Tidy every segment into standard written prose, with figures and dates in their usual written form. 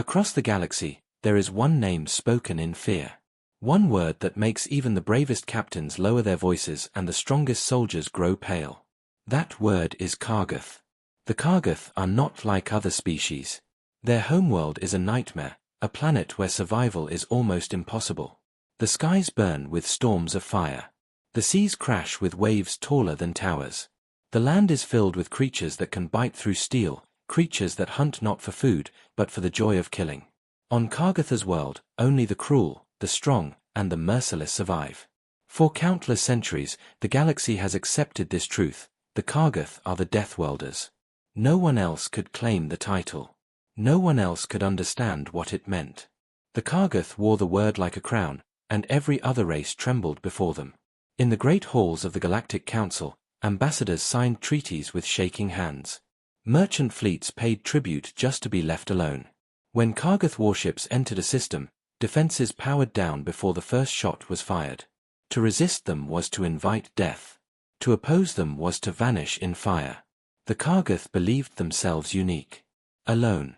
Across the galaxy, there is one name spoken in fear. One word that makes even the bravest captains lower their voices and the strongest soldiers grow pale. That word is Kargath. The Kargath are not like other species. Their homeworld is a nightmare, a planet where survival is almost impossible. The skies burn with storms of fire. The seas crash with waves taller than towers. The land is filled with creatures that can bite through steel, creatures that hunt not for food, but for the joy of killing. On Kargatha's world, only the cruel, the strong, and the merciless survive. For countless centuries, the galaxy has accepted this truth: the Kargath are the Deathworlders. No one else could claim the title. No one else could understand what it meant. The Kargath wore the word like a crown, and every other race trembled before them. In the great halls of the Galactic Council, ambassadors signed treaties with shaking hands. Merchant fleets paid tribute just to be left alone. When Kargath warships entered a system, defenses powered down before the first shot was fired. To resist them was to invite death. To oppose them was to vanish in fire. The Kargath believed themselves unique. Alone.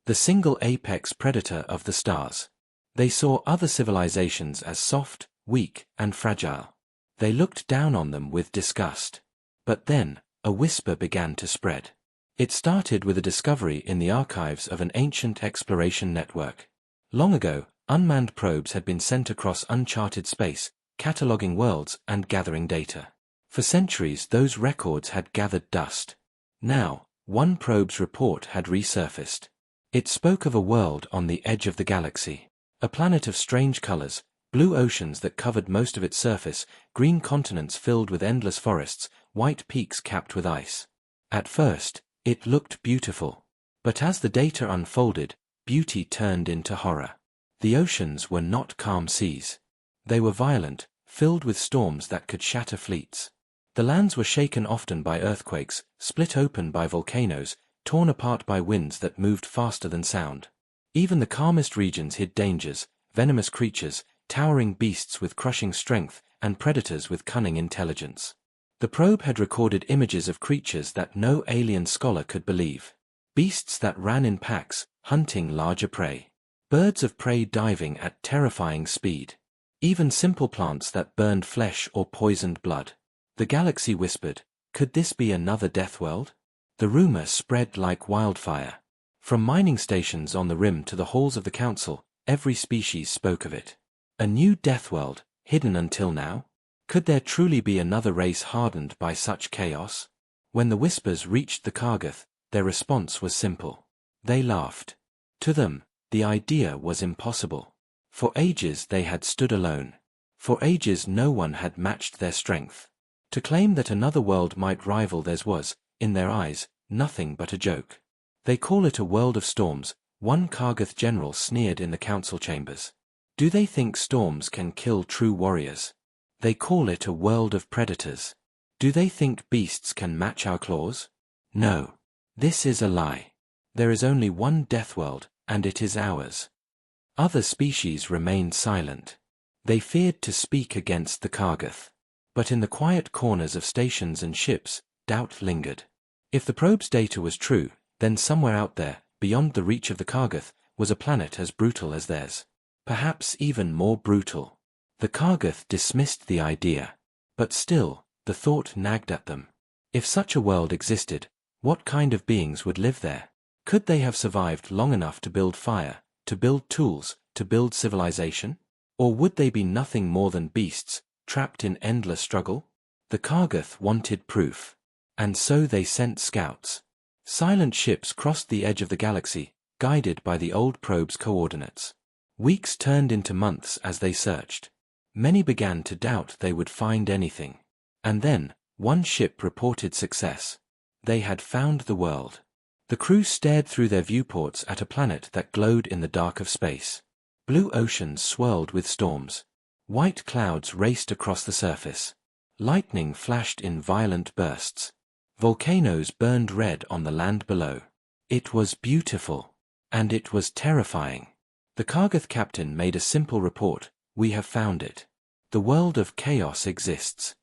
The single apex predator of the stars. They saw other civilizations as soft, weak, and fragile. They looked down on them with disgust. But then, a whisper began to spread. It started with a discovery in the archives of an ancient exploration network. Long ago, unmanned probes had been sent across uncharted space, cataloging worlds and gathering data. For centuries, those records had gathered dust. Now, one probe's report had resurfaced. It spoke of a world on the edge of the galaxy. A planet of strange colors, blue oceans that covered most of its surface, green continents filled with endless forests, white peaks capped with ice. At first, it looked beautiful. But as the data unfolded, beauty turned into horror. The oceans were not calm seas. They were violent, filled with storms that could shatter fleets. The lands were shaken often by earthquakes, split open by volcanoes, torn apart by winds that moved faster than sound. Even the calmest regions hid dangers: venomous creatures, towering beasts with crushing strength, and predators with cunning intelligence. The probe had recorded images of creatures that no alien scholar could believe. Beasts that ran in packs, hunting larger prey. Birds of prey diving at terrifying speed. Even simple plants that burned flesh or poisoned blood. The galaxy whispered, could this be another Deathworld? The rumor spread like wildfire. From mining stations on the rim to the halls of the council, every species spoke of it. A new Deathworld, hidden until now? Could there truly be another race hardened by such chaos? When the whispers reached the Kargath, their response was simple. They laughed. To them, the idea was impossible. For ages they had stood alone. For ages no one had matched their strength. To claim that another world might rival theirs was, in their eyes, nothing but a joke. They call it a world of storms, one Kargath general sneered in the council chambers. Do they think storms can kill true warriors? They call it a world of predators. Do they think beasts can match our claws? No. This is a lie. There is only one Deathworld, and it is ours. Other species remained silent. They feared to speak against the Kargath. But in the quiet corners of stations and ships, doubt lingered. If the probe's data was true, then somewhere out there, beyond the reach of the Kargath, was a planet as brutal as theirs. Perhaps even more brutal. The Kargath dismissed the idea. But still, the thought nagged at them. If such a world existed, what kind of beings would live there? Could they have survived long enough to build fire, to build tools, to build civilization? Or would they be nothing more than beasts, trapped in endless struggle? The Kargath wanted proof. And so they sent scouts. Silent ships crossed the edge of the galaxy, guided by the old probe's coordinates. Weeks turned into months as they searched. Many began to doubt they would find anything. And then, one ship reported success. They had found the world. The crew stared through their viewports at a planet that glowed in the dark of space. Blue oceans swirled with storms. White clouds raced across the surface. Lightning flashed in violent bursts. Volcanoes burned red on the land below. It was beautiful. And it was terrifying. The Kargath captain made a simple report: we have found it. The world of chaos exists.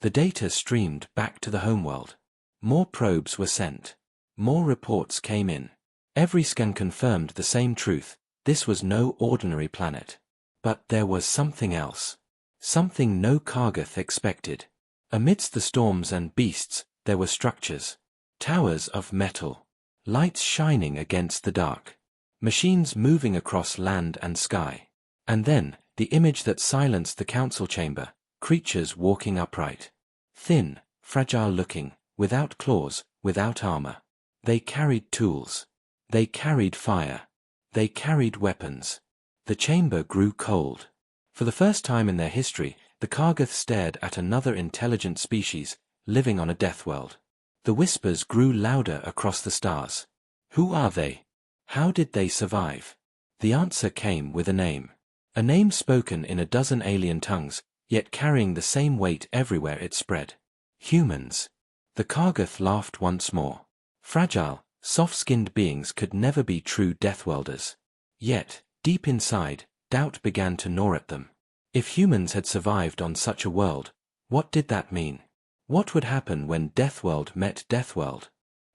The data streamed back to the homeworld. More probes were sent. More reports came in. Every scan confirmed the same truth: this was no ordinary planet. But there was something else. Something no Kargath expected. Amidst the storms and beasts, there were structures. Towers of metal. Lights shining against the dark. Machines moving across land and sky. And then, the image that silenced the council chamber: creatures walking upright. Thin, fragile-looking, without claws, without armor. They carried tools. They carried fire. They carried weapons. The chamber grew cold. For the first time in their history, the Kargath stared at another intelligent species, living on a death world. The whispers grew louder across the stars. Who are they? How did they survive? The answer came with a name. A name spoken in a dozen alien tongues, yet carrying the same weight everywhere it spread. Humans. The Kargath laughed once more. Fragile, soft-skinned beings could never be true Deathworlders. Yet, deep inside, doubt began to gnaw at them. If humans had survived on such a world, what did that mean? What would happen when Deathworld met Deathworld?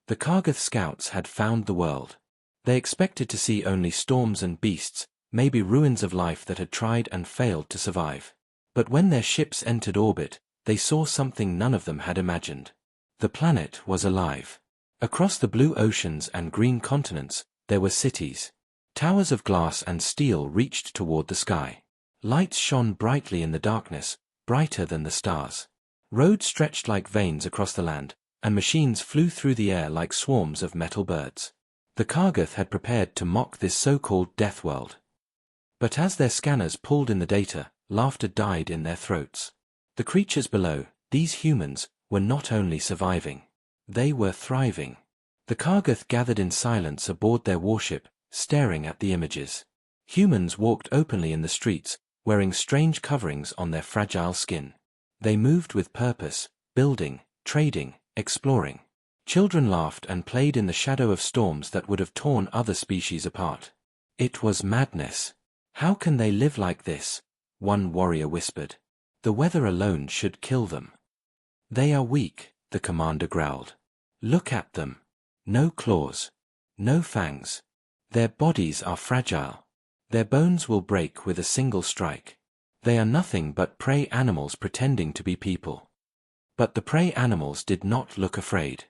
The Kargath scouts had found the world. They expected to see only storms and beasts, maybe ruins of life that had tried and failed to survive. But when their ships entered orbit, they saw something none of them had imagined. The planet was alive. Across the blue oceans and green continents, there were cities. Towers of glass and steel reached toward the sky. Lights shone brightly in the darkness, brighter than the stars. Roads stretched like veins across the land, and machines flew through the air like swarms of metal birds. The Kargath had prepared to mock this so-called death world. But as their scanners pulled in the data, laughter died in their throats. The creatures below, these humans, were not only surviving. They were thriving. The Kargath gathered in silence aboard their warship, staring at the images. Humans walked openly in the streets, wearing strange coverings on their fragile skin. They moved with purpose, building, trading, exploring. Children laughed and played in the shadow of storms that would have torn other species apart. It was madness. How can they live like this? One warrior whispered. The weather alone should kill them. They are weak, the commander growled. Look at them. No claws. No fangs. Their bodies are fragile. Their bones will break with a single strike. They are nothing but prey animals pretending to be people. But the prey animals did not look afraid.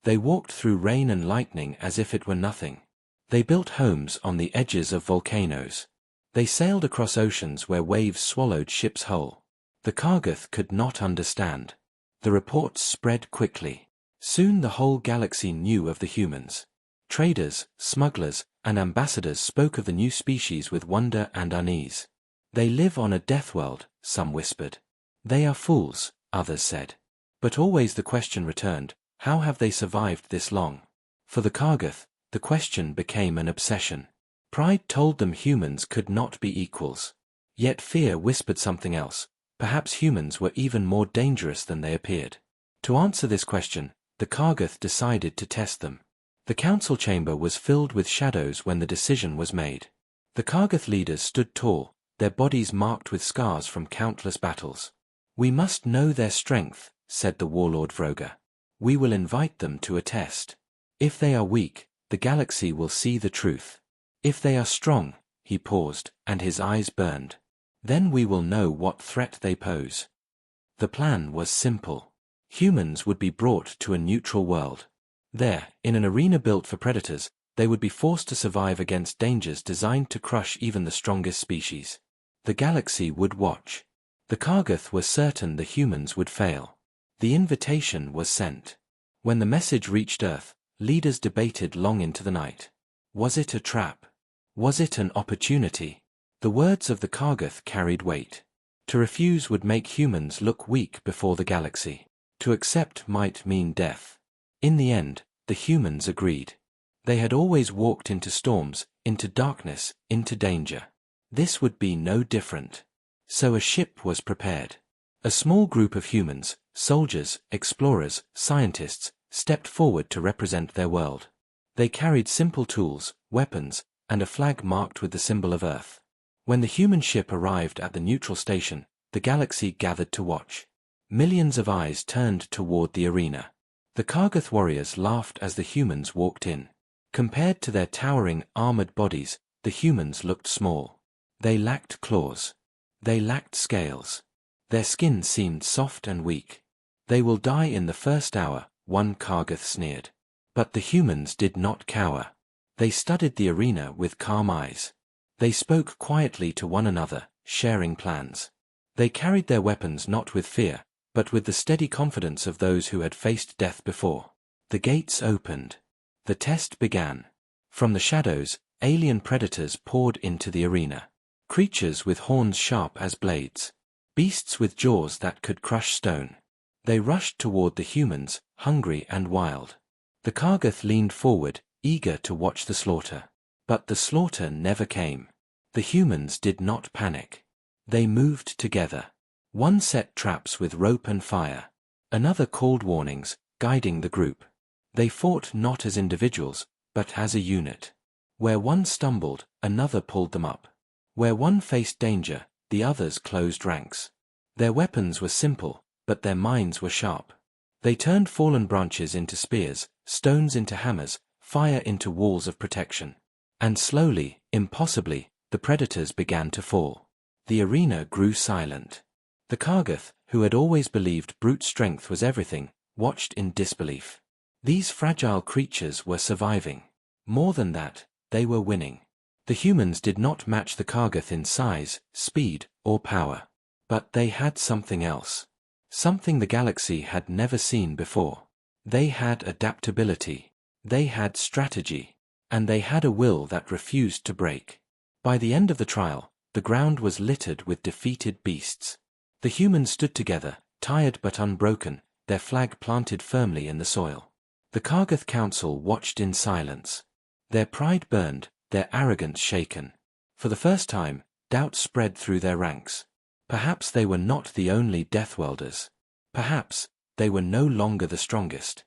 They walked through rain and lightning as if it were nothing. They built homes on the edges of volcanoes. They sailed across oceans where waves swallowed ships whole. The Kargath could not understand. The reports spread quickly. Soon the whole galaxy knew of the humans. Traders, smugglers, and ambassadors spoke of the new species with wonder and unease. They live on a death world, some whispered. They are fools, others said. But always the question returned, how have they survived this long? For the Kargath, the question became an obsession. Pride told them humans could not be equals. Yet fear whispered something else. Perhaps humans were even more dangerous than they appeared. To answer this question, the Kargath decided to test them. The council chamber was filled with shadows when the decision was made. The Kargath leaders stood tall, their bodies marked with scars from countless battles. We must know their strength, said the warlord Vroga. We will invite them to a test. If they are weak, the galaxy will see the truth. If they are strong, he paused, and his eyes burned. Then we will know what threat they pose. The plan was simple. Humans would be brought to a neutral world. There, in an arena built for predators, they would be forced to survive against dangers designed to crush even the strongest species. The galaxy would watch. The Kargath were certain the humans would fail. The invitation was sent. When the message reached Earth, leaders debated long into the night. Was it a trap? Was it an opportunity? The words of the Kargath carried weight. To refuse would make humans look weak before the galaxy. To accept might mean death. In the end, the humans agreed. They had always walked into storms, into darkness, into danger. This would be no different. So a ship was prepared. A small group of humans, soldiers, explorers, scientists, stepped forward to represent their world. They carried simple tools, weapons, and a flag marked with the symbol of Earth. When the human ship arrived at the neutral station, the galaxy gathered to watch. Millions of eyes turned toward the arena. The Kargath warriors laughed as the humans walked in. Compared to their towering, armored bodies, the humans looked small. They lacked claws. They lacked scales. Their skin seemed soft and weak. They will die in the first hour, one Kargath sneered. But the humans did not cower. They studied the arena with calm eyes. They spoke quietly to one another, sharing plans. They carried their weapons not with fear, but with the steady confidence of those who had faced death before. The gates opened. The test began. From the shadows, alien predators poured into the arena. Creatures with horns sharp as blades. Beasts with jaws that could crush stone. They rushed toward the humans, hungry and wild. The Kargath leaned forward, eager to watch the slaughter. But the slaughter never came. The humans did not panic. They moved together. One set traps with rope and fire. Another called warnings, guiding the group. They fought not as individuals, but as a unit. Where one stumbled, another pulled them up. Where one faced danger, the others closed ranks. Their weapons were simple, but their minds were sharp. They turned fallen branches into spears, stones into hammers, fire into walls of protection. And slowly, impossibly, the predators began to fall. The arena grew silent. The Kargath, who had always believed brute strength was everything, watched in disbelief. These fragile creatures were surviving. More than that, they were winning. The humans did not match the Kargath in size, speed, or power. But they had something else. Something the galaxy had never seen before. They had adaptability. They had strategy. And they had a will that refused to break. By the end of the trial, the ground was littered with defeated beasts. The humans stood together, tired but unbroken, their flag planted firmly in the soil. The Kargath Council watched in silence. Their pride burned, their arrogance shaken. For the first time, doubt spread through their ranks. Perhaps they were not the only Deathworlders. Perhaps they were no longer the strongest.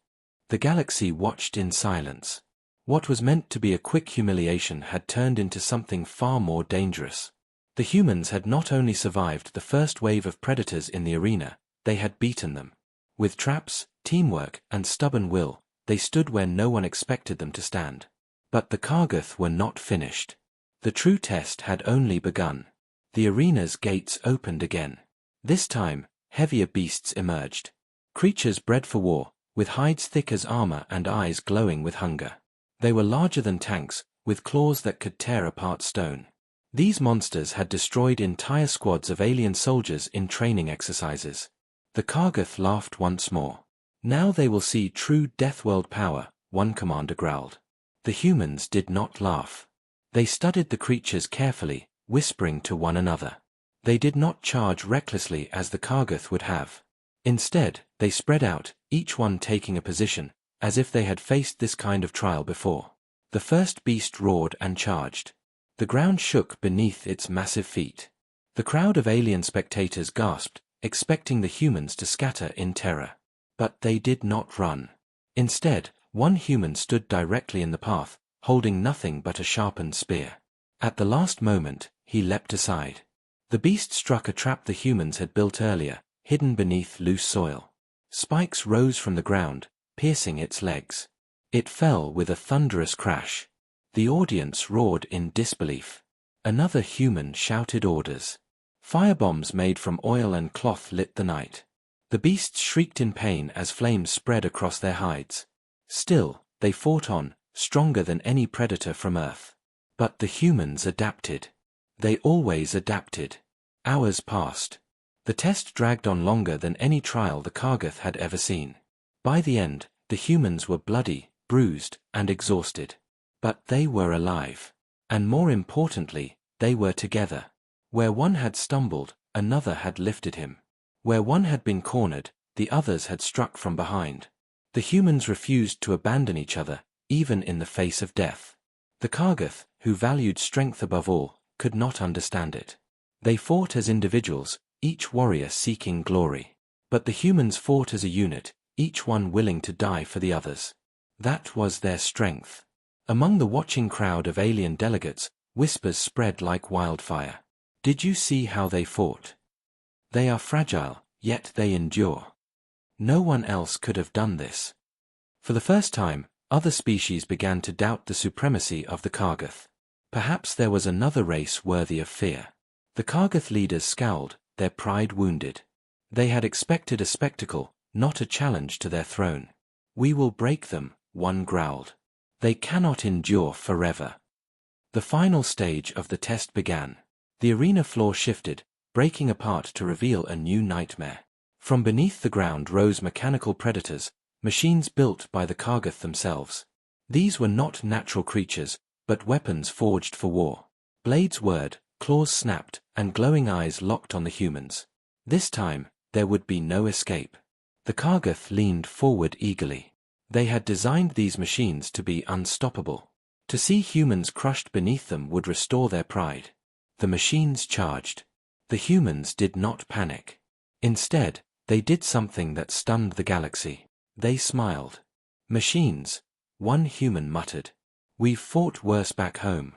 The galaxy watched in silence. What was meant to be a quick humiliation had turned into something far more dangerous. The humans had not only survived the first wave of predators in the arena, they had beaten them. With traps, teamwork, and stubborn will, they stood where no one expected them to stand. But the Kargath were not finished. The true test had only begun. The arena's gates opened again. This time, heavier beasts emerged. Creatures bred for war, with hides thick as armor and eyes glowing with hunger. They were larger than tanks, with claws that could tear apart stone. These monsters had destroyed entire squads of alien soldiers in training exercises. The Kargath laughed once more. Now they will see true Deathworld power, one commander growled. The humans did not laugh. They studied the creatures carefully, whispering to one another. They did not charge recklessly as the Kargath would have. Instead, they spread out, each one taking a position, as if they had faced this kind of trial before. The first beast roared and charged. The ground shook beneath its massive feet. The crowd of alien spectators gasped, expecting the humans to scatter in terror. But they did not run. Instead, one human stood directly in the path, holding nothing but a sharpened spear. At the last moment, he leapt aside. The beast struck a trap the humans had built earlier, hidden beneath loose soil. Spikes rose from the ground, piercing its legs. It fell with a thunderous crash. The audience roared in disbelief. Another human shouted orders. Firebombs made from oil and cloth lit the night. The beasts shrieked in pain as flames spread across their hides. Still, they fought on, stronger than any predator from Earth. But the humans adapted. They always adapted. Hours passed. The test dragged on longer than any trial the Kargath had ever seen. By the end, the humans were bloody, bruised, and exhausted. But they were alive. And more importantly, they were together. Where one had stumbled, another had lifted him. Where one had been cornered, the others had struck from behind. The humans refused to abandon each other, even in the face of death. The Kargath, who valued strength above all, could not understand it. They fought as individuals, each warrior seeking glory. But the humans fought as a unit, each one willing to die for the others. That was their strength. Among the watching crowd of alien delegates, whispers spread like wildfire. Did you see how they fought? They are fragile, yet they endure. No one else could have done this. For the first time, Other species began to doubt the supremacy of the Kargath. Perhaps there was another race worthy of fear. The Kargath leaders scowled, their pride wounded. They had expected a spectacle, not a challenge to their throne. "We will break them," one growled. "They cannot endure forever." The final stage of the test began. The arena floor shifted, breaking apart to reveal a new nightmare. From beneath the ground rose mechanical predators, machines built by the Kargath themselves. These were not natural creatures, but weapons forged for war. Blades whirred, claws snapped, and glowing eyes locked on the humans. This time, there would be no escape. The Kargath leaned forward eagerly. They had designed these machines to be unstoppable. To see humans crushed beneath them would restore their pride. The machines charged. The humans did not panic. Instead, they did something that stunned the galaxy. They smiled. "Machines," one human muttered. "We've fought worse back home."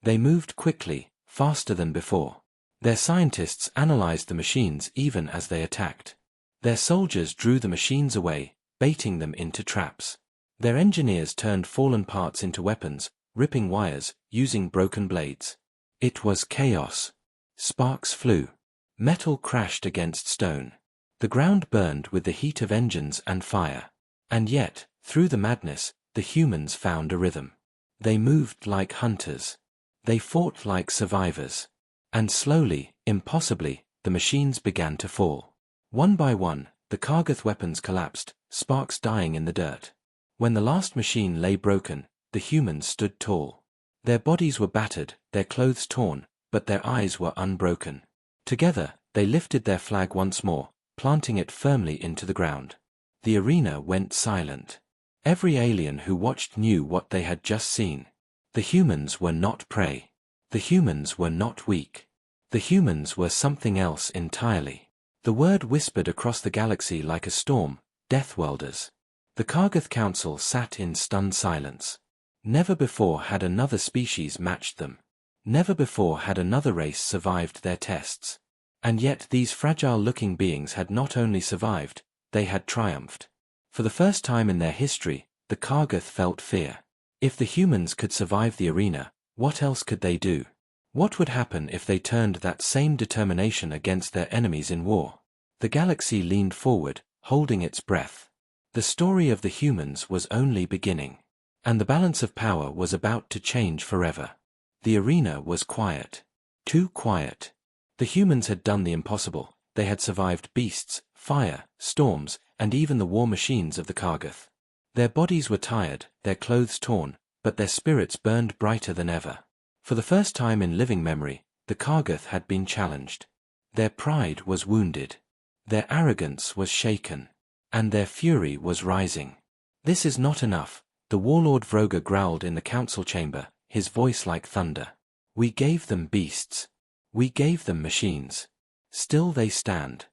They moved quickly, faster than before. Their scientists analyzed the machines even as they attacked. Their soldiers drew the machines away, baiting them into traps. Their engineers turned fallen parts into weapons, ripping wires, using broken blades. It was chaos. Sparks flew. Metal crashed against stone. The ground burned with the heat of engines and fire. And yet, through the madness, the humans found a rhythm. They moved like hunters. They fought like survivors. And slowly, impossibly, the machines began to fall. One by one, the Kargath weapons collapsed, sparks dying in the dirt. When the last machine lay broken, the humans stood tall. Their bodies were battered, their clothes torn, but their eyes were unbroken. Together, they lifted their flag once more, planting it firmly into the ground. The arena went silent. Every alien who watched knew what they had just seen. The humans were not prey. The humans were not weak. The humans were something else entirely. The word whispered across the galaxy like a storm: Deathworlders. The Kargath Council sat in stunned silence. Never before had another species matched them. Never before had another race survived their tests. And yet these fragile-looking beings had not only survived, they had triumphed. For the first time in their history, the Kargath felt fear. If the humans could survive the arena, what else could they do? What would happen if they turned that same determination against their enemies in war? The galaxy leaned forward, holding its breath. The story of the humans was only beginning. And the balance of power was about to change forever. The arena was quiet. Too quiet. The humans had done the impossible. They had survived beasts, fire, storms, and even the war machines of the Kargath. Their bodies were tired, their clothes torn, but their spirits burned brighter than ever. For the first time in living memory, the Kargath had been challenged. Their pride was wounded. Their arrogance was shaken. And their fury was rising. "This is not enough," the warlord Vroga growled in the council chamber, his voice like thunder. "We gave them beasts. We gave them machines. Still they stand.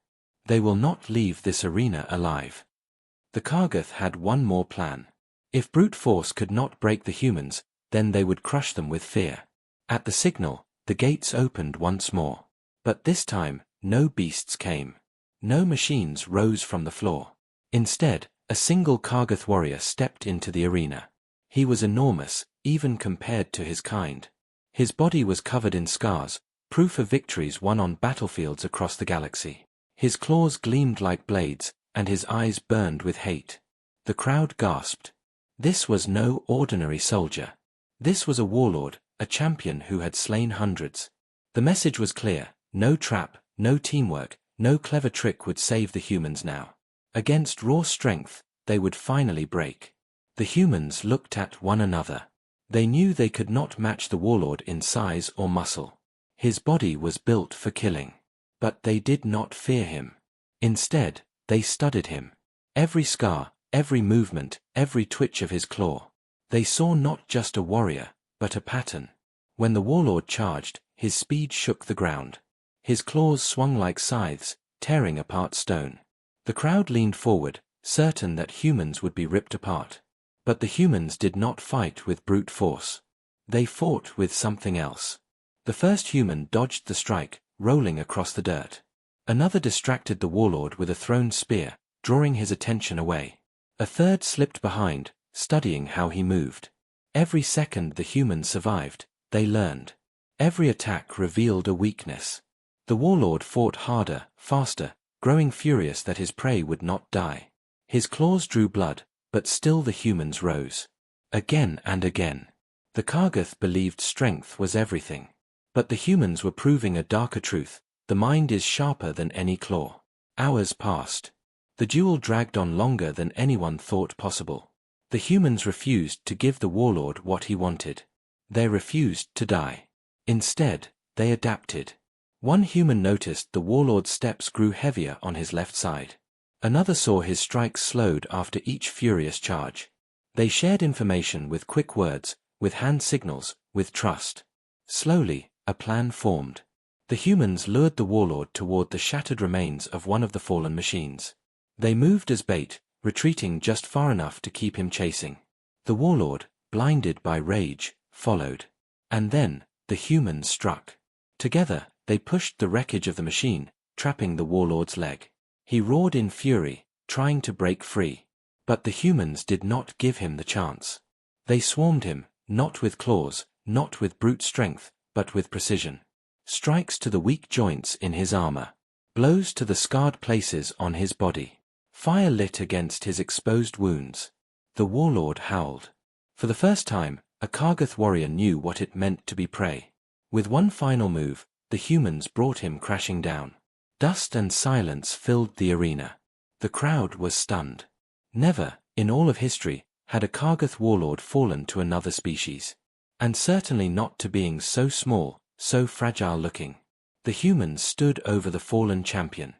They will not leave this arena alive." The Kargath had one more plan. If brute force could not break the humans, then they would crush them with fear. At the signal, the gates opened once more. But this time, no beasts came. No machines rose from the floor. Instead, a single Kargath warrior stepped into the arena. He was enormous, even compared to his kind. His body was covered in scars, proof of victories won on battlefields across the galaxy. His claws gleamed like blades, and his eyes burned with hate. The crowd gasped. This was no ordinary soldier. This was a warlord, a champion who had slain hundreds. The message was clear: no trap, no teamwork, no clever trick would save the humans now. Against raw strength, they would finally break. The humans looked at one another. They knew they could not match the warlord in size or muscle. His body was built for killing. But they did not fear him. Instead, they studied him. Every scar, every movement, every twitch of his claw. They saw not just a warrior, but a pattern. When the warlord charged, his speed shook the ground. His claws swung like scythes, tearing apart stone. The crowd leaned forward, certain that humans would be ripped apart. But the humans did not fight with brute force. They fought with something else. The first human dodged the strike, rolling across the dirt. Another distracted the warlord with a thrown spear, drawing his attention away. A third slipped behind, studying how he moved. Every second the humans survived, they learned. Every attack revealed a weakness. The warlord fought harder, faster, growing furious that his prey would not die. His claws drew blood, but still the humans rose. Again and again. The Kargath believed strength was everything. But the humans were proving a darker truth: the mind is sharper than any claw. Hours passed. The duel dragged on longer than anyone thought possible. The humans refused to give the warlord what he wanted. They refused to die. Instead, they adapted. One human noticed the warlord's steps grew heavier on his left side. Another saw his strikes slowed after each furious charge. They shared information with quick words, with hand signals, with trust. Slowly, a plan formed. The humans lured the warlord toward the shattered remains of one of the fallen machines. They moved as bait, retreating just far enough to keep him chasing. The warlord, blinded by rage, followed. And then, the humans struck. Together, they pushed the wreckage of the machine, trapping the warlord's leg. He roared in fury, trying to break free. But the humans did not give him the chance. They swarmed him, not with claws, not with brute strength, but with precision. Strikes to the weak joints in his armor. Blows to the scarred places on his body. Fire lit against his exposed wounds. The warlord howled. For the first time, a Kargath warrior knew what it meant to be prey. With one final move, the humans brought him crashing down. Dust and silence filled the arena. The crowd was stunned. Never, in all of history, had a Kargath warlord fallen to another species. And certainly not to beings so small, so fragile-looking. The humans stood over the fallen champion.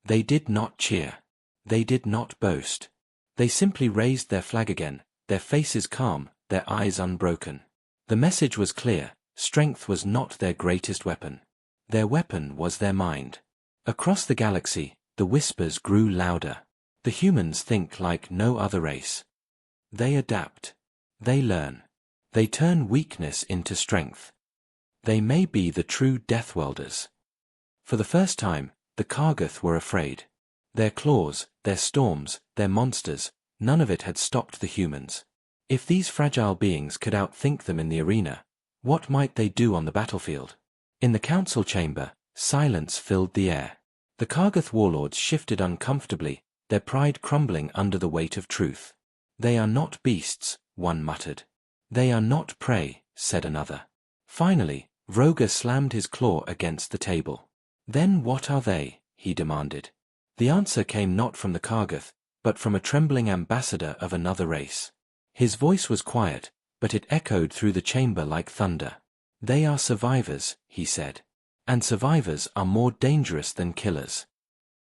They did not cheer. They did not boast. They simply raised their flag again, their faces calm, their eyes unbroken. The message was clear: strength was not their greatest weapon. Their weapon was their mind. Across the galaxy, the whispers grew louder. The humans think like no other race. They adapt. They learn. They turn weakness into strength. They may be the true Deathworlders. For the first time, the Kargath were afraid. Their claws, their storms, their monsters, none of it had stopped the humans. If these fragile beings could outthink them in the arena, what might they do on the battlefield? In the council chamber, silence filled the air. The Kargath warlords shifted uncomfortably, their pride crumbling under the weight of truth. They are not beasts, one muttered. They are not prey, said another. Finally, Vroga slammed his claw against the table. Then what are they? He demanded. The answer came not from the Kargath, but from a trembling ambassador of another race. His voice was quiet, but it echoed through the chamber like thunder. They are survivors, he said. And survivors are more dangerous than killers.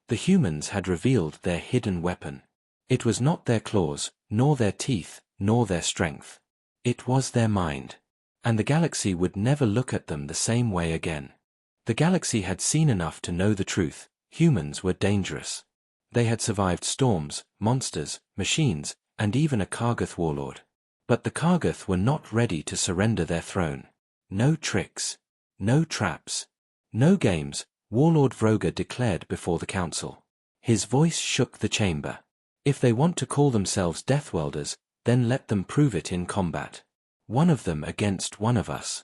The humans had revealed their hidden weapon. It was not their claws, nor their teeth, nor their strength. It was their mind. And the galaxy would never look at them the same way again. The galaxy had seen enough to know the truth: humans were dangerous. They had survived storms, monsters, machines, and even a Kargath warlord. But the Kargath were not ready to surrender their throne. No tricks. No traps. No games, Warlord Vroga declared before the council. His voice shook the chamber. If they want to call themselves Deathworlders, then let them prove it in combat. One of them against one of us.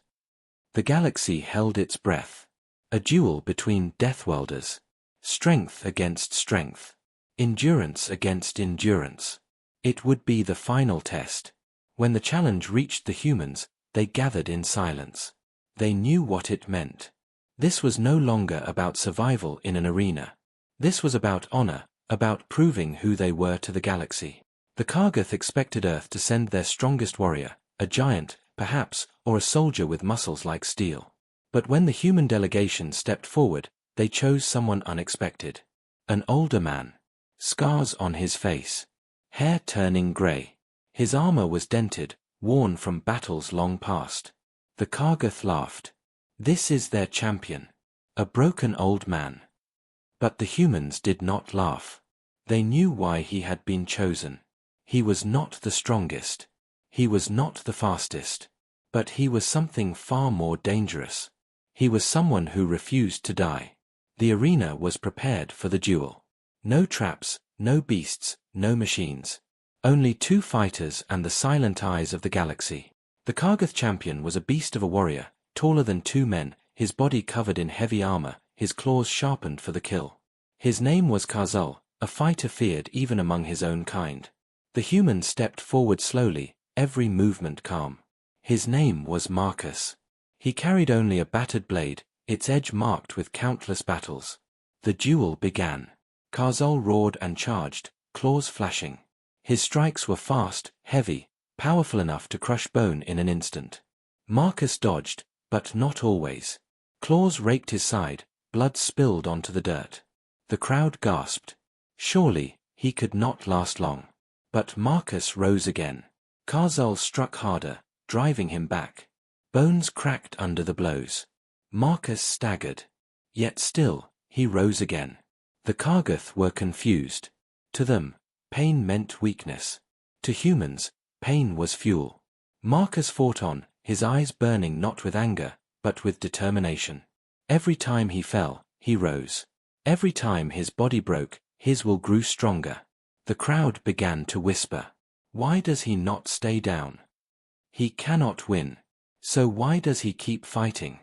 The galaxy held its breath. A duel between Deathworlders. Strength against strength. Endurance against endurance. It would be the final test. When the challenge reached the humans, they gathered in silence. They knew what it meant. This was no longer about survival in an arena. This was about honor, about proving who they were to the galaxy. The Kargath expected Earth to send their strongest warrior, a giant, perhaps, or a soldier with muscles like steel. But when the human delegation stepped forward, they chose someone unexpected. An older man. Scars on his face. Hair turning gray. His armor was dented, worn from battles long past. The Kargath laughed. This is their champion. A broken old man. But the humans did not laugh. They knew why he had been chosen. He was not the strongest. He was not the fastest. But he was something far more dangerous. He was someone who refused to die. The arena was prepared for the duel. No traps, no beasts, no machines. Only 2 fighters and the silent eyes of the galaxy. The Kargath champion was a beast of a warrior, taller than 2 men, his body covered in heavy armor, his claws sharpened for the kill. His name was Karzul, a fighter feared even among his own kind. The human stepped forward slowly, every movement calm. His name was Marcus. He carried only a battered blade, its edge marked with countless battles. The duel began. Karzul roared and charged, claws flashing. His strikes were fast, heavy, powerful enough to crush bone in an instant. Marcus dodged, but not always. Claws raked his side, blood spilled onto the dirt. The crowd gasped. Surely, he could not last long. But Marcus rose again. Karzul struck harder, driving him back. Bones cracked under the blows. Marcus staggered. Yet still, he rose again. The Kargath were confused. To them, pain meant weakness. To humans, pain was fuel. Marcus fought on, his eyes burning not with anger, but with determination. Every time he fell, he rose. Every time his body broke, his will grew stronger. The crowd began to whisper. Why does he not stay down? He cannot win. So why does he keep fighting?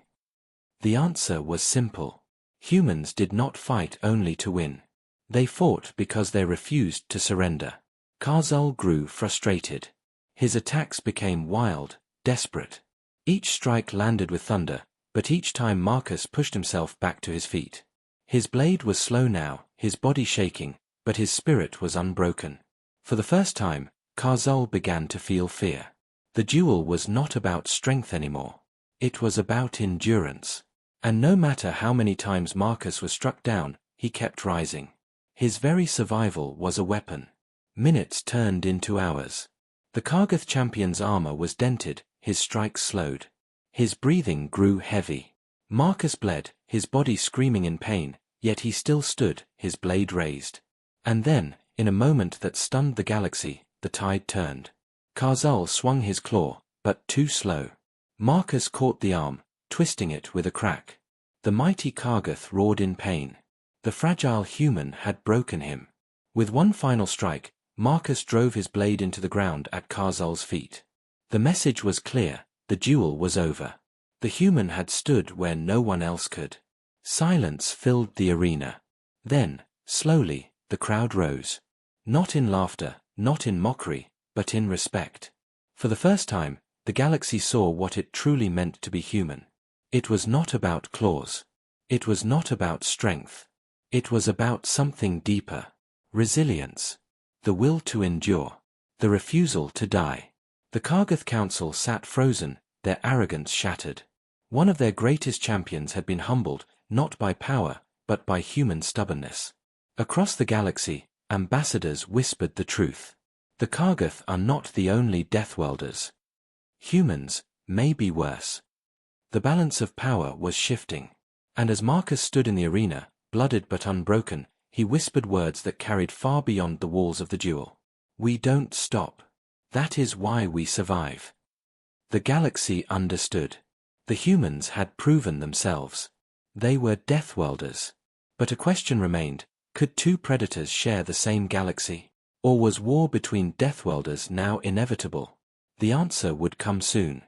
The answer was simple. Humans did not fight only to win. They fought because they refused to surrender. Karzul grew frustrated. His attacks became wild, desperate. Each strike landed with thunder, but each time Marcus pushed himself back to his feet. His blade was slow now, his body shaking, but his spirit was unbroken. For the first time, Karzul began to feel fear. The duel was not about strength anymore. It was about endurance. And no matter how many times Marcus was struck down, he kept rising. His very survival was a weapon. Minutes turned into hours. The Kargath champion's armor was dented, his strikes slowed. His breathing grew heavy. Marcus bled, his body screaming in pain, yet he still stood, his blade raised. And then, in a moment that stunned the galaxy, the tide turned. Karzul swung his claw, but too slow. Marcus caught the arm, twisting it with a crack. The mighty Kargath roared in pain. The fragile human had broken him. With one final strike, Marcus drove his blade into the ground at Karzul's feet. The message was clear, the duel was over. The human had stood where no one else could. Silence filled the arena. Then, slowly, the crowd rose. Not in laughter, not in mockery, but in respect. For the first time, the galaxy saw what it truly meant to be human. It was not about claws. It was not about strength. It was about something deeper. Resilience. The will to endure. The refusal to die. The Kargath Council sat frozen, their arrogance shattered. One of their greatest champions had been humbled, not by power, but by human stubbornness. Across the galaxy, ambassadors whispered the truth. The Kargath are not the only Deathworlders. Humans may be worse. The balance of power was shifting. And as Marcus stood in the arena, blooded but unbroken, he whispered words that carried far beyond the walls of the duel. We don't stop. That is why we survive. The galaxy understood. The humans had proven themselves. They were Deathworlders. But a question remained, could 2 predators share the same galaxy? Or was war between Deathworlders now inevitable? The answer would come soon.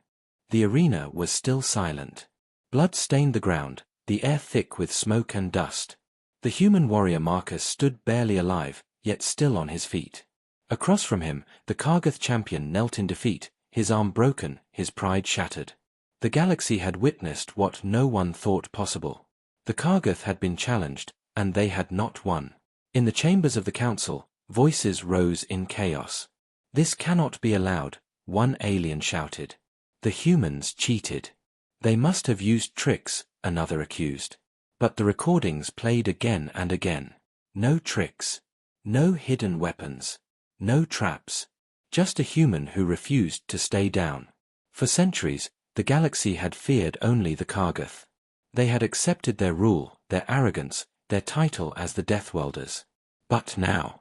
The arena was still silent. Blood stained the ground, the air thick with smoke and dust. The human warrior Marcus stood barely alive, yet still on his feet. Across from him, the Kargath champion knelt in defeat, his arm broken, his pride shattered. The galaxy had witnessed what no one thought possible. The Kargath had been challenged, and they had not won. In the chambers of the council, voices rose in chaos. This cannot be allowed, one alien shouted. The humans cheated. They must have used tricks, another accused. But the recordings played again and again. No tricks. No hidden weapons. No traps. Just a human who refused to stay down. For centuries, the galaxy had feared only the Kargath. They had accepted their rule, their arrogance, their title as the Deathworlders. But now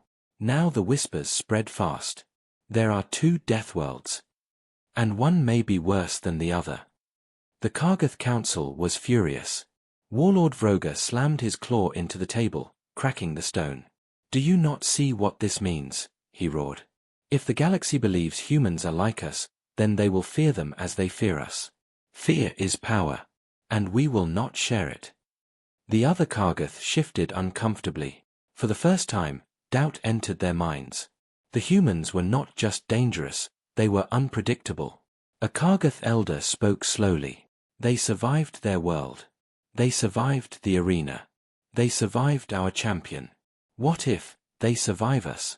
the whispers spread fast. There are 2 Deathworlds. And one may be worse than the other. The Kargath Council was furious. Warlord Vroga slammed his claw into the table, cracking the stone. Do you not see what this means? He roared. If the galaxy believes humans are like us, then they will fear them as they fear us. Fear is power, and we will not share it. The other Kargath shifted uncomfortably. For the first time, doubt entered their minds. The humans were not just dangerous, they were unpredictable. A Kargath elder spoke slowly. They survived their world. They survived the arena. They survived our champion. What if they survive us?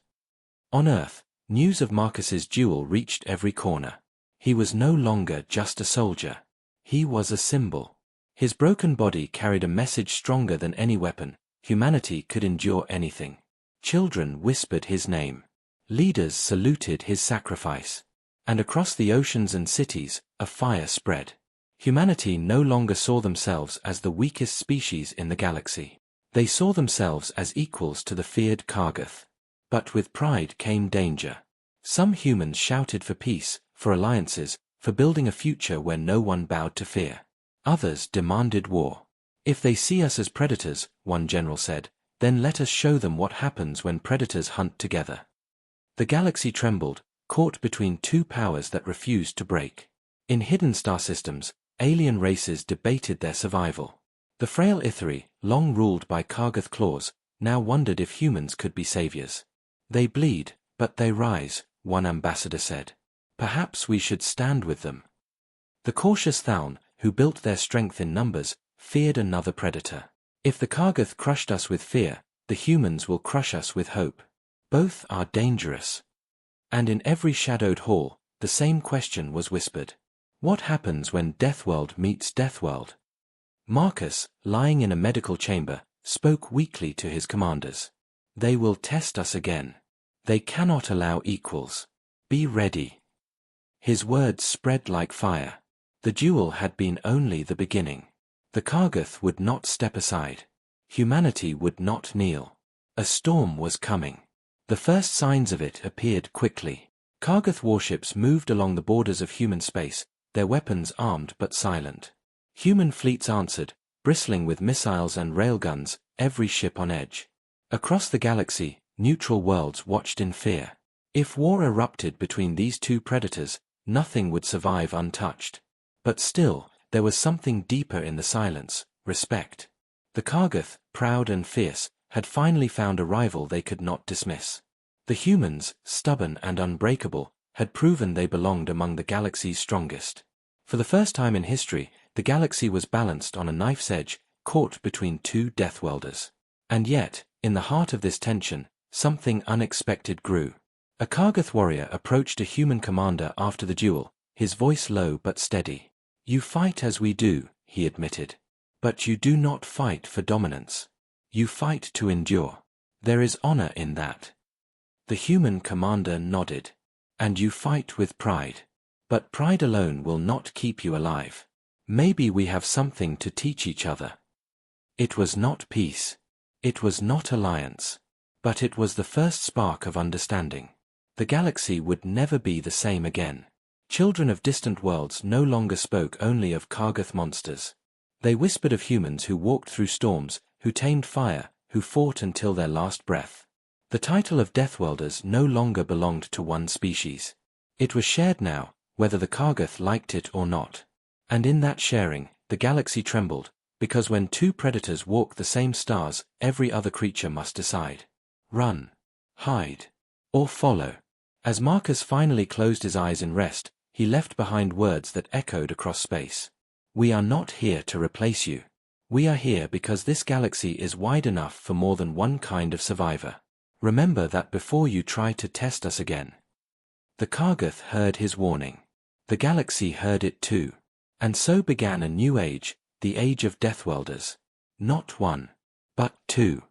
On Earth, news of Marcus's duel reached every corner. He was no longer just a soldier. He was a symbol. His broken body carried a message stronger than any weapon. Humanity could endure anything. Children whispered his name. Leaders saluted his sacrifice. And across the oceans and cities, a fire spread. Humanity no longer saw themselves as the weakest species in the galaxy. They saw themselves as equals to the feared Kargath. But with pride came danger. Some humans shouted for peace, for alliances, for building a future where no one bowed to fear. Others demanded war. If they see us as predators, one general said, then let us show them what happens when predators hunt together. The galaxy trembled, caught between two powers that refused to break. In hidden star systems, alien races debated their survival. The frail Ithari, long ruled by Kargath claws, now wondered if humans could be saviors. They bleed, but they rise, one ambassador said. Perhaps we should stand with them. The cautious Thaun, who built their strength in numbers, feared another predator. If the Kargath crushed us with fear, the humans will crush us with hope. Both are dangerous. And in every shadowed hall, the same question was whispered. What happens when Deathworld meets Deathworld? Marcus, lying in a medical chamber, spoke weakly to his commanders. They will test us again. They cannot allow equals. Be ready. His words spread like fire. The duel had been only the beginning. The Kargath would not step aside. Humanity would not kneel. A storm was coming. The first signs of it appeared quickly. Kargath warships moved along the borders of human space, their weapons armed but silent. Human fleets answered, bristling with missiles and railguns, every ship on edge. Across the galaxy, neutral worlds watched in fear. If war erupted between these two predators, nothing would survive untouched. But still, there was something deeper in the silence, respect. The Kargath, proud and fierce, had finally found a rival they could not dismiss. The humans, stubborn and unbreakable, had proven they belonged among the galaxy's strongest. For the first time in history, the galaxy was balanced on a knife's edge, caught between two Deathworlders. And yet, in the heart of this tension, something unexpected grew. A Kargath warrior approached a human commander after the duel, his voice low but steady. You fight as we do, he admitted. But you do not fight for dominance. You fight to endure. There is honor in that. The human commander nodded. And you fight with pride. But pride alone will not keep you alive. Maybe we have something to teach each other. It was not peace. It was not alliance. But it was the first spark of understanding. The galaxy would never be the same again. Children of distant worlds no longer spoke only of Kargath monsters. They whispered of humans who walked through storms, who tamed fire, who fought until their last breath. The title of Deathworlders no longer belonged to one species. It was shared now, whether the Kargath liked it or not. And in that sharing, the galaxy trembled, because when two predators walk the same stars, every other creature must decide. Run, hide, or follow. As Marcus finally closed his eyes in rest, he left behind words that echoed across space. We are not here to replace you. We are here because this galaxy is wide enough for more than one kind of survivor. Remember that before you try to test us again. The Kargath heard his warning. The galaxy heard it too. And so began a new age, the age of Deathworlders. Not one, but two.